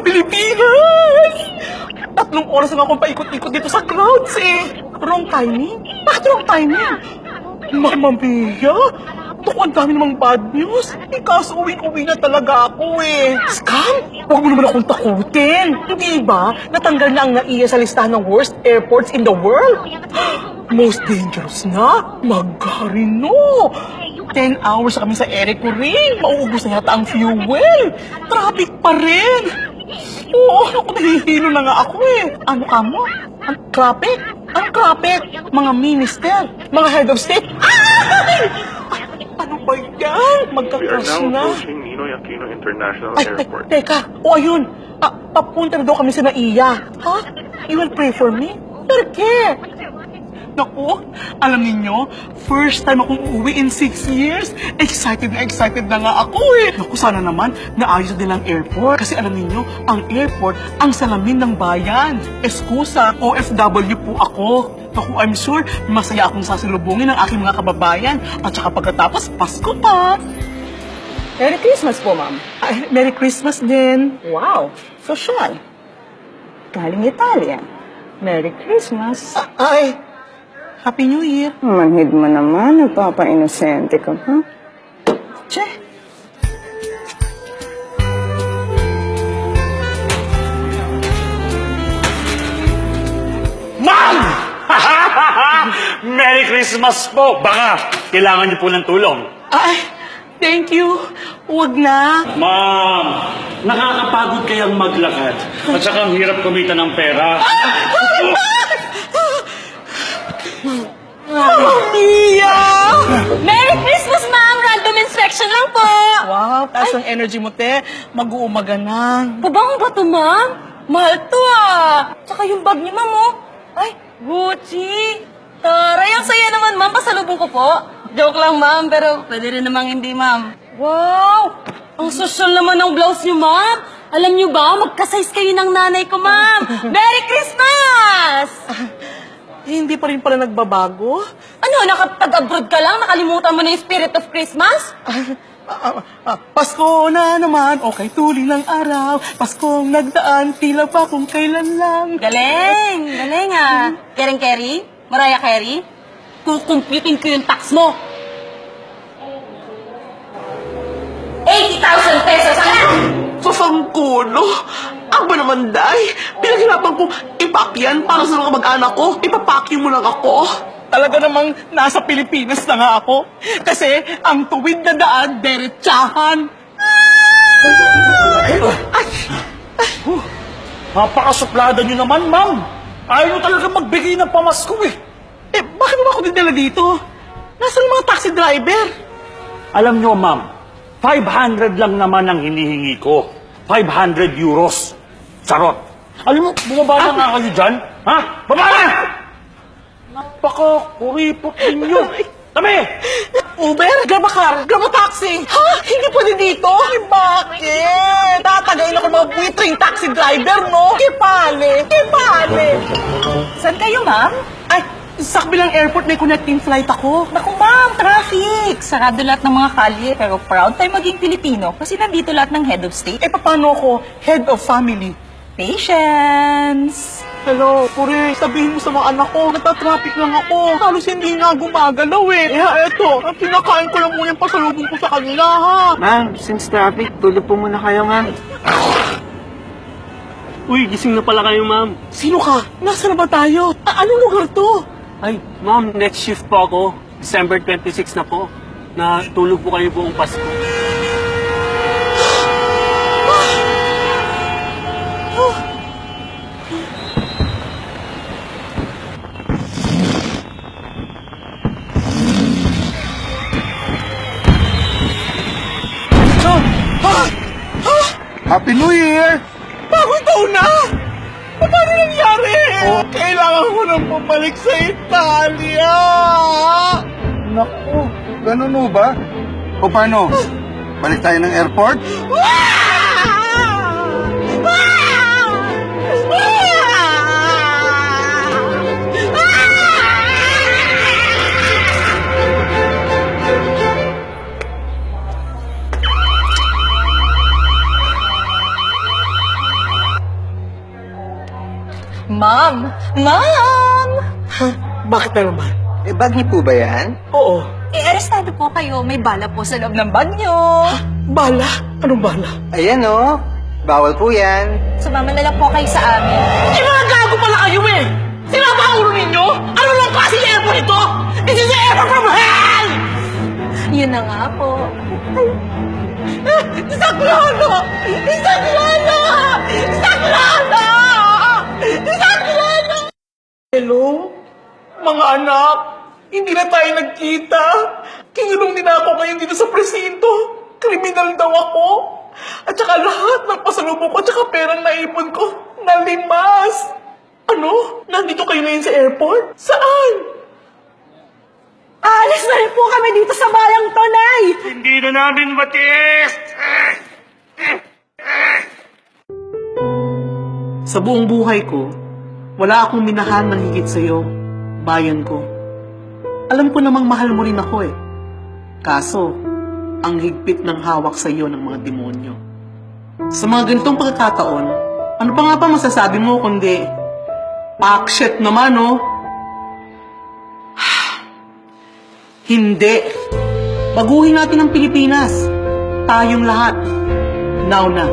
Pilipinas! 3 oras na akong paikot-ikot dito sa crowds eh. Wrong timing? Bakit wrong timing? Mama Mia, naku, ang dami namang bad news. Eh, kaso uwi-uwi na talaga ako eh. Scam? Huwag mo naman akong takutin. Hindi ba? Natanggal na ang NAIA sa listahan ng worst airports in the world. Most dangerous na? Magari no. 10 hours na kami sa Eric Ring. Mauubos na yata ang fuel. Traffic pa rin. Oo, ako nahihilo na nga ako eh. Ano ka mo? Ang traffic? Ang traffic? Mga minister? Mga head of state? Ay! Ano ba yan? We are Magkakrush now na. approaching Ninoy Aquino International Ay, Airport. teka. O ayun. Papunta na daw kami sa NAIA. Ha? You will pray for me? Perke? Naku, alam ninyo, first time akong uuwi in 6 years. Excited na nga ako eh. Naku, sana naman naayos din ang airport. Kasi alam ninyo, ang airport ang salamin ng bayan. Eskusa, OFW po ako. Naku, I'm sure masaya akong sasalubungin ng aking mga kababayan. At saka pagkatapos, Pasko pa. Merry Christmas po, ma'am. Ay, Merry Christmas din. Wow, sosyal. Galing Italia. Merry Christmas. Ay, Happy New Year. Manhid mo naman, nagpapa-inosente ka pa. Che. Ma'am! Merry Christmas po! Baka kailangan niyo po ng tulong. Ay, thank you. Huwag na. Ma'am, nakakapagod kayang maglakad. At saka ang hirap kumita ng pera. Mia! Merry Christmas, ma'am! Random inspection lang po! Wow, taas ng energy mo, te. Mag-uumaga na. Pabango ba ito, ma'am? Mahal to, ah! Tsaka yung bag niyo, ma'am, oh. Ay, Gucci! Taray, ang saya naman, ma'am. Pasalubong ko po. Joke lang, ma'am, pero pwede rin namang hindi, ma'am. Wow! Ang social naman ng blouse niyo, ma'am. Alam niyo ba, magka-size kayo ng nanay ko, ma'am. Merry Christmas! Hindi pa rin pala nagbabago. Ano, nakapag-abroad ka lang? Nakalimutan mo na yung spirit of Christmas? Pasko na naman, okay, tuloy ng araw. Paskong nagdaan, tila pa kung kailan lang. Galing! Galing ah! Kering Carey? Mariah Carey? Kukumputin ko yung tax mo! 80,000 pesos agad! Sa sangkulo? Ang ba naman, Day? Pinaghirapan ko ipakyan para sa mga mag-anak ko. Ipapakyo mo lang ako. Talaga namang nasa Pilipinas na nga ako. Kasi ang tuwid na daan, derechahan. Napakasuplada niyo naman, ma'am. Ayaw niyo talaga magbigay ng pamasko eh. Eh, bakit mo ako dinala dito? Nasaan ang mga taxi driver? Alam niyo, ma'am, 500 lang naman ang hinihingi ko. 500 euros. Charot. Alam mo, bumaba na nga kayo dyan. Ha? Baba na! Napaka-kuripot ninyo. Tabi! Uber? Grabakar? Grabataxi? Ha? Hindi pwede dito? Eh, bakit? Tatagayin ako ng mga buitring taxi driver, no? Kipale! Kipale! Saan kayo, ma'am? Ay, sa kabilang airport may connecting flight ako. Naku, ma'am, traffic! Sarado lahat ng mga kalye, pero proud tayo maging Pilipino kasi nandito lahat ng head of state. Eh, paano ako head of family? Patience! Hello, Puri, sabihin mo sa mga anak ko, natatraffic lang ako. Halos hindi nga gumagalaw eh. Eh, eto, ang pinakain ko lang muna yung pasalubong ko sa kanila, ha? Ma'am, since traffic, tulog po muna kayo, ma'am. Uy, gising na pala kayo, ma'am. Sino ka? Nasaan na ba tayo? Anong lugar to? Ay, ma'am, next shift po ako. December 26 na po. Natulog po kayo buong Pasko. Happy New Year! Bagong taon na! Paano nangyari? Kailangan ko nang pumalik sa Italia! Naku, ganun ho ba? O paano? Balik tayo ng airport? Ma'am! Ha? Bakit na naman? Eh, bag niyo po ba yan? Oo. arestado po kayo. May bala po sa loob ng bag nyo. Bala? Anong bala? Ayan oh. Bawal po yan. Sumama na lang po kayo sa amin. Eh, mga gago pala kayo eh! Sila ba ang ulo ninyo? Ano lang klaseng airport ito? This is the airport from hell! Yun na nga po. Saklolo! Saklolo! Saklolo! Saklolo! Hello? Mga anak, hindi na tayo nagkita. Kinulong din ako ngayon dito sa presinto. Kriminal daw ako. At saka lahat ng pasalubong ko at saka perang naipon ko, nalimas. Ano? Nandito kayo ngayon sa airport? Saan? Aalis na rin po kami dito sa bayang to, Nay! Hindi na namin matiis! Sa buong buhay ko, wala akong minahal ng higit sa'yo, bayan ko. Alam ko namang mahal mo rin ako eh. Kaso, ang higpit ng hawak sa iyo ng mga demonyo. Sa mga ganitong pagkakataon, ano pa nga ba masasabi mo kundi, pakshit naman oh. Hindi. Baguhin natin ang Pilipinas. Tayong lahat. Now na.